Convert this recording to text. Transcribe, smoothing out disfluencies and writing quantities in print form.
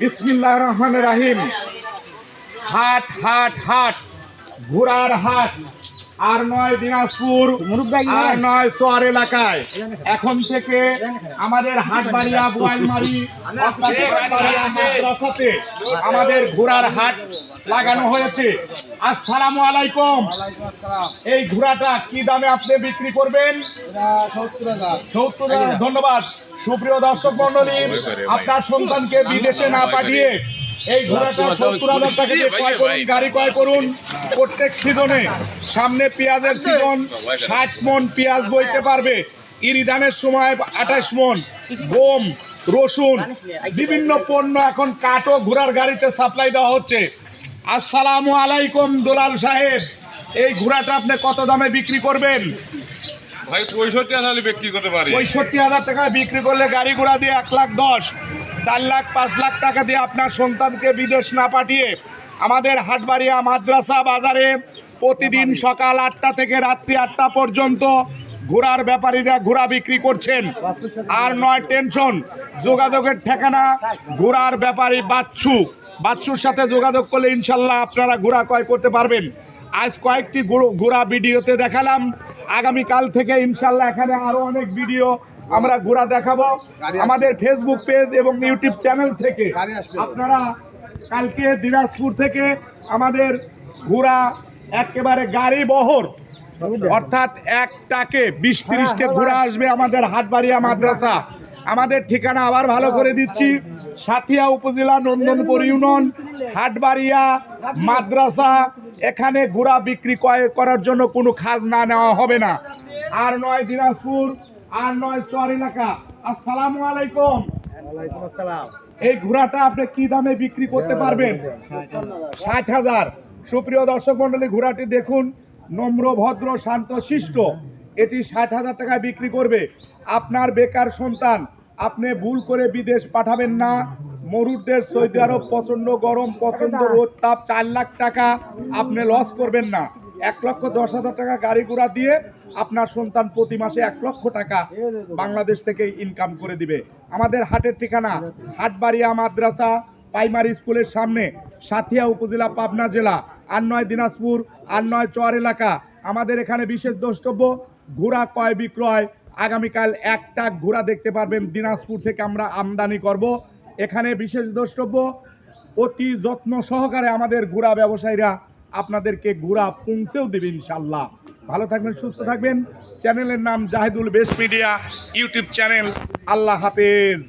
বিসমিল্লাহির রহমানির রহিম। হাট হাট হাট, ঘোড়ার হাট আর নয় দিনাজপুর আর নয় চর এলাকায় এখন থেকে আমাদের হাটবাড়িয়া বোয়ালমারি মাদ্রাসাতে আমাদের ঘোড়ার হাট লাগানো হয়েছে। আসসালামু আলাইকুম। এই ঘোড়াটা কি দামে আপনি বিক্রি করবেন? 70,000। ধন্যবাদ। সুপ্রিয় দর্শক মন্ডলী, আপনার সন্তানকে বিদেশে না পাঠিয়ে এই ঘোড়াটা 70,000 টাকা দিয়ে ক্রয় করুন, গাড়ি ক্রয় করুন। প্রত্যেক সিজনে, সামনে পেঁয়াজের সিজন, 60 মন পেঁয়াজ বইতে পারবে। ইরিধানের সময় 28 মন, গম, রসুন, বিভিন্ন পণ্য এখন কাঠও ঘোড়ার গাড়িতে সাপ্লাই দেওয়া হচ্ছে। আসসালামু আলাইকুম দুলাল সাহেব, এই ঘোড়াটা আপনি কত দামে বিক্রি করবেন? ভাই 65,000 বিক্রি করতে পারি। 65,000 টাকায় বিক্রি করলে গাড়ি ঘোড়া দিয়ে 1,10,000, 4 লাখ 5 লাখ টাকা দিয়ে আপনার সন্তানকে বিদেশ না পাঠিয়ে আমাদের হাটবাড়িয়া মাদ্রাসা বাজারে প্রতিদিন সকাল 8টা থেকে রাত্রি 8টা পর্যন্ত ঘোড়ার ব্যাপারীরা ঘোড়া বিক্রি করছেন। আর নয় টেনশন, যোগাযোগের ঠিকানা ঘোড়ার ব্যাপারী বাচ্চুর সাথে যোগাযোগ করলে ইনশাল্লাহ আপনারা ঘোড়া ক্রয় করতে পারবেন। আজ কয়েকটি ঘোড়া ভিডিওতে দেখালাম, আগামীকাল থেকে ইনশাল্লাহ এখানে আরো অনেক ভিডিও আমরা ঘোড়া দেখাবো আমাদের ফেসবুক পেজ এবং ইউটিউব চ্যানেল থেকে। আপনারা কালকে দিনাজপুর থেকে আমাদের ঘোড়া একেবারে গাড়ি বহর, অর্থাৎ একটাকে 20-30টে ঘোড়া আসবে আমাদের হাটবাড়িয়া মাদ্রাসা। আমাদের ঠিকানা আবার ভালো করে দিচ্ছি, সাথিয়া উপজেলা, নন্দনপুর ইউনিয়ন, হাটবাড়িয়া মাদ্রাসা। এখানে ঘোড়া বিক্রি করার জন্য কোনো খাজনা নেওয়া হবে না। আর নয় দিনাজপুর আর নয় চর এলাকা। আসসালামু আলাইকুম। এই ঘোড়াটা আপনি কি দামে বিক্রি করতে পারবেন? 60,000। সুপ্রিয় দর্শক মন্ডলী, ঘোড়াটি দেখুন, নম্র, ভদ্র, শান্ত শিষ্ট। এটি 60,000 টাকায় বিক্রি করবে। আপনার বেকার সন্তান আপনি ভুল করে বিদেশ পাঠাবেন না। মরুদের সৌদি আরব প্রচন্ড গরম, প্রচন্ড রোদ তাপ, 4 লাখ টাকা আপনি লস করবেন না। 1,10,000 টাকা গাড়ি ঘোড়া দিয়ে আপনার সন্তান প্রতি মাসে 1 লক্ষ টাকা বাংলাদেশ থেকে ইনকাম করে দিবে। আমাদের হাটের ঠিকানা হাটবাড়িয়া মাদ্রাসা প্রাইমারি স্কুলের সামনে, সাথিয়া উপজেলা, পাবনা জেলা, আর নয় দিনাজপুর আর নয় চর এলাকা। আমাদের এখানে বিশেষ দ্রষ্টব্য ঘোড়া ক্রয় বিক্রয়। আগামীকাল একটা ঘোড়া দেখতে পারবেন দিনাজপুর থেকে আমরা আমদানি করব। এখানে বিশেষ দ্রষ্টব্য, অতি যত্ন সহকারে আমাদের ঘোড়া ব্যবসায়ীরা আপনাদেরকে ঘোড়া পৌঁছেও দেবে ইনশাল্লাহ। ভালো থাকবেন, সুস্থ থাকবেন। চ্যানেলের নাম Zahidul best media YouTube channel. আল্লাহ হাফেজ।